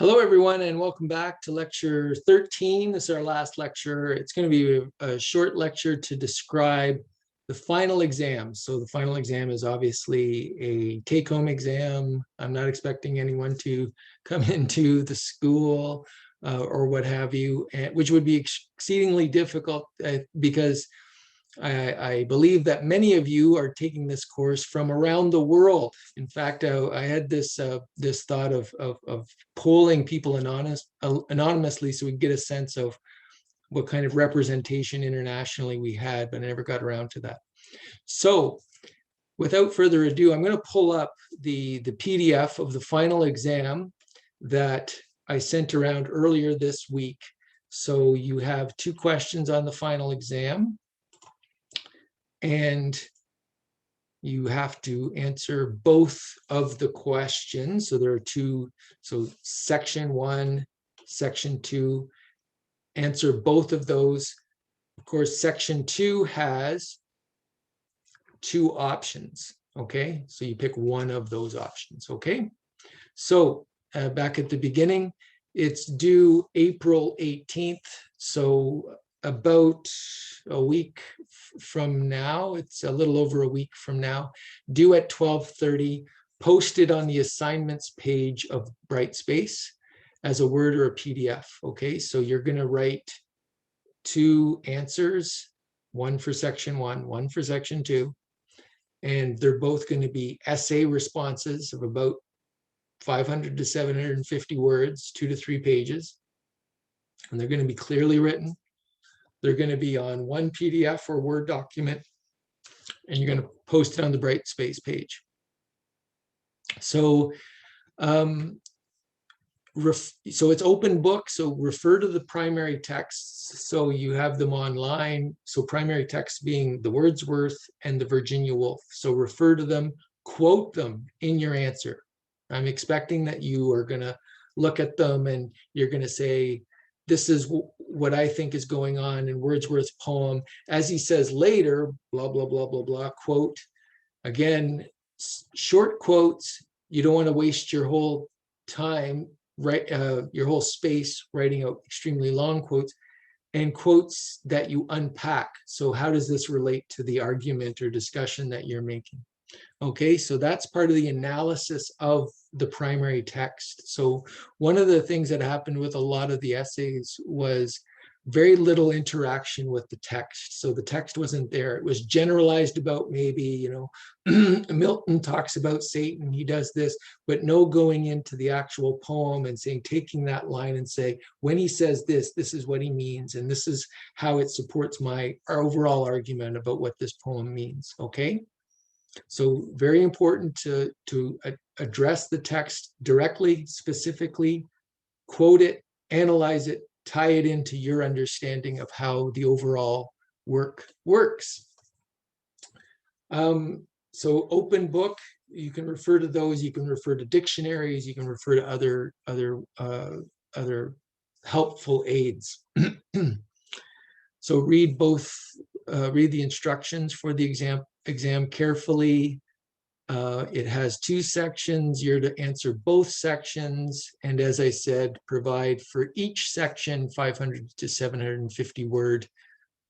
Hello, everyone, and welcome back to lecture 13. This is our last lecture. It's going to be a short lecture to describe the final exam. So the final exam is obviously a take-home exam. I'm not expecting anyone to come into the school or what have you, which would be exceedingly difficult because I believe that many of you are taking this course from around the world. In fact, I had this thought of polling people anonymously so we get a sense of what kind of representation internationally we had, but I never got around to that. So without further ado, I'm going to pull up the PDF of the final exam that I sent around earlier this week. So you have 2 questions on the final exam, and you have to answer both of the questions. So there are 2, so section 1, section 2, answer both of those. Of course, section 2 has 2 options, okay? So you pick one of those options, okay? So back at the beginning, it's due April 18th. So about a week from now, it's a little over a week from now, due at 12:30, posted on the assignments page of Brightspace as a Word or a PDF, okay? So you're gonna write 2 answers, one for section 1, one for section 2, and they're both gonna be essay responses of about 500 to 750 words, 2 to 3 pages, and they're gonna be clearly written. They're going to be on one PDF or Word document, and you're going to post it on the Brightspace page. So, so it's open book, so refer to the primary texts. So you have them online. So primary texts being the Wordsworth and the Virginia Woolf. So refer to them, quote them in your answer. I'm expecting that you are going to look at them and you're going to say, this is what I think is going on in Wordsworth's poem. As he says later, blah, blah, blah, blah, blah, quote. Again, short quotes. You don't want to waste your whole time, your whole space writing out extremely long quotes, and quotes that you unpack. So how does this relate to the argument or discussion that you're making? Okay, so that's part of the analysis of the primary text. So one of the things that happened with a lot of the essays was very little interaction with the text. So the text wasn't there. It was generalized about maybe, you know, Milton talks about Satan, he does this, but no going into the actual poem and saying, taking that line and say, when he says this, this is what he means. And this is how it supports our overall argument about what this poem means, okay? So very important to address the text directly, specifically, quote it, analyze it, tie it into your understanding of how the overall work works. So open book, you can refer to those, you can refer to dictionaries, you can refer to other helpful aids. So read the instructions for the exam carefully. It has 2 sections. You're to answer both sections. And as I said, provide for each section 500 to 750 word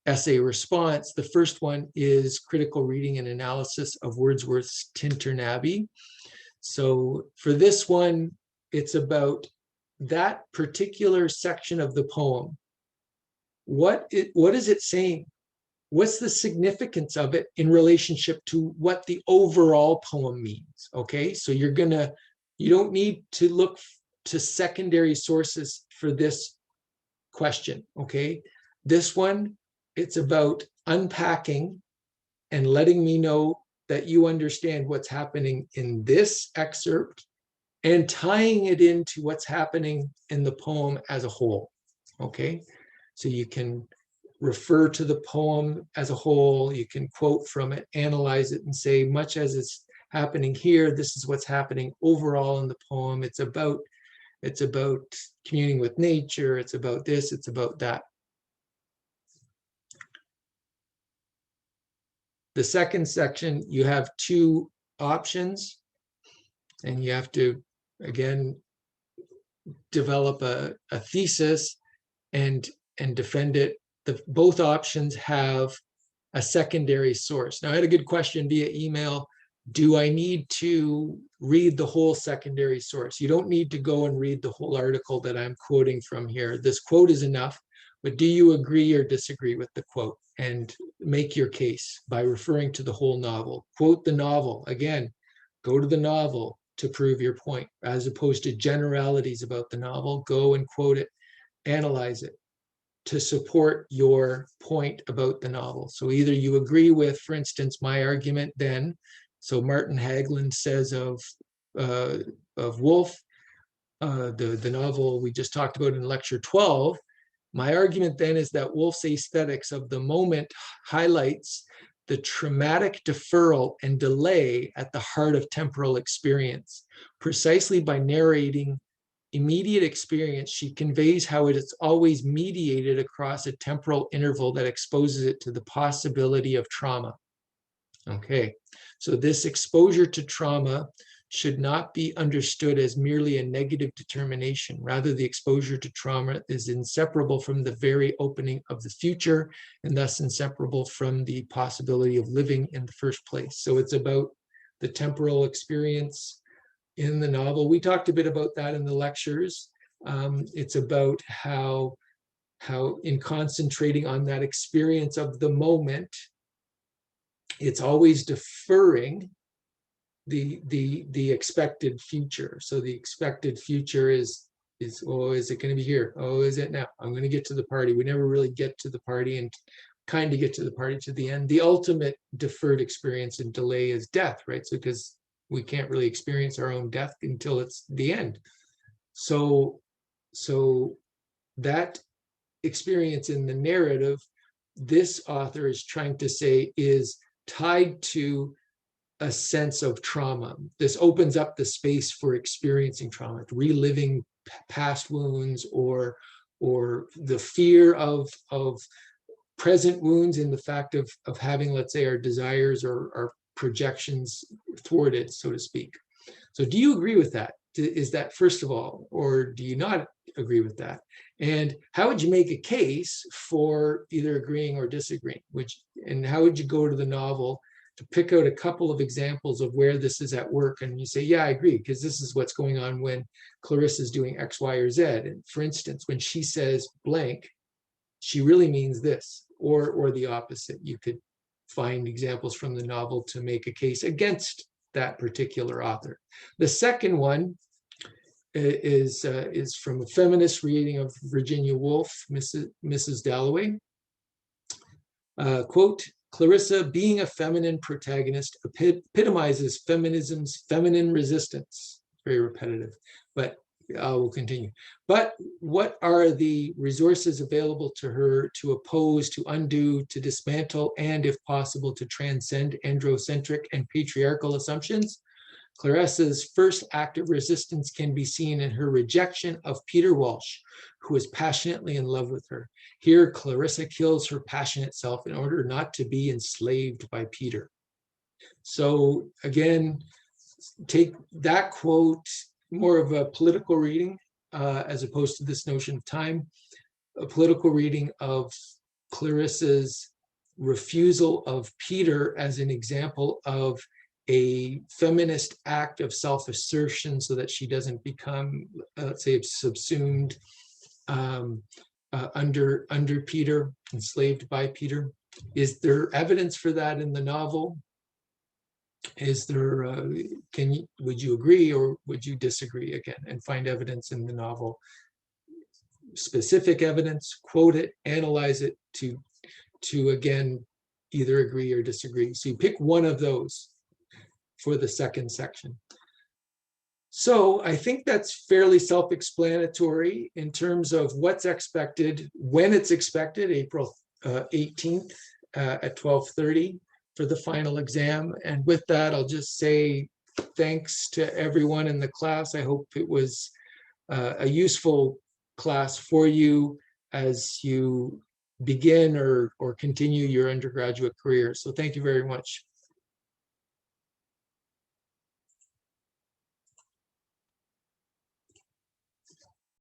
essay response. The first one is critical reading and analysis of Wordsworth's Tintern. So for this one, it's about that particular section of the poem. What is it saying? What's the significance of it in relationship to what the overall poem means? Okay, so you don't need to look to secondary sources for this question, okay? This one, it's about unpacking and letting me know that you understand what's happening in this excerpt and tying it into what's happening in the poem as a whole, okay? So you can refer to the poem as a whole, you can quote from it, analyze it, and say, much as it's happening here, this is what's happening overall in the poem. It's about communing with nature, it's about this, it's about that. The second section, you have 2 options, and you have to, again, develop a thesis and defend it. Both options have a secondary source. Now, I had a good question via email. Do I need to read the whole secondary source? You don't need to go and read the whole article that I'm quoting from here. This quote is enough, but do you agree or disagree with the quote? And make your case by referring to the whole novel. Quote the novel. Again, go to the novel to prove your point, as opposed to generalities about the novel. Go and quote it, analyze it to support your point about the novel. So either you agree with, for instance, my argument then. So Martin Haglund says of Woolf, the novel we just talked about in lecture 12, my argument then is that Woolf's aesthetics of the moment highlights the traumatic deferral and delay at the heart of temporal experience. Precisely by narrating immediate experience, she conveys how it is always mediated across a temporal interval that exposes it to the possibility of trauma. Okay, so this exposure to trauma should not be understood as merely a negative determination. Rather, the exposure to trauma is inseparable from the very opening of the future, and thus inseparable from the possibility of living in the first place. So it's about the temporal experience in the novel. We talked a bit about that in the lectures. It's about how in concentrating on that experience of the moment, it's always deferring the expected future. So the expected future is oh, is it going to be here? Oh, is it now? I'm going to get to the party. We never really get to the party and kind of get to the party to the end. The ultimate deferred experience and delay is death, right? So because we can't really experience our own death until it's the end. So that experience in the narrative, this author is trying to say, is tied to a sense of trauma. This opens up the space for experiencing trauma, reliving past wounds, or the fear of present wounds in the fact of having, let's say, our desires or our projections thwarted, so to speak. So do you agree with that? Is that, first of all, or do you not agree with that? And how would you make a case for either agreeing or disagreeing? And how would you go to the novel to pick out a couple of examples of where this is at work? And you say, yeah, I agree, because this is what's going on when Clarissa is doing X, Y, or Z. And for instance, when she says blank, she really means this, or the opposite. You could find examples from the novel to make a case against that particular author. The second one is from a feminist reading of Virginia Woolf, Mrs. Dalloway. Quote, Clarissa, being a feminine protagonist, epitomizes feminism's feminine resistance. Very repetitive, but we'll continue. But what are the resources available to her to oppose, to undo, to dismantle, and if possible, to transcend androcentric and patriarchal assumptions? Clarissa's first act of resistance can be seen in her rejection of Peter Walsh, who is passionately in love with her. Here, Clarissa kills her passionate self in order not to be enslaved by Peter. So again, take that quote, more of a political reading, as opposed to this notion of time, a political reading of Clarissa's refusal of Peter as an example of a feminist act of self-assertion so that she doesn't become, let's say, subsumed under Peter, enslaved by Peter. Is there evidence for that in the novel? Is there, would you agree or would you disagree again and find evidence in the novel? Specific evidence, quote it, analyze it to again, either agree or disagree. So you pick one of those for the second section. So I think that's fairly self-explanatory in terms of what's expected, when it's expected, April 18th at 12:30 for the final exam. And with that, I'll just say thanks to everyone in the class. I hope it was a useful class for you as you begin or continue your undergraduate career. So thank you very much.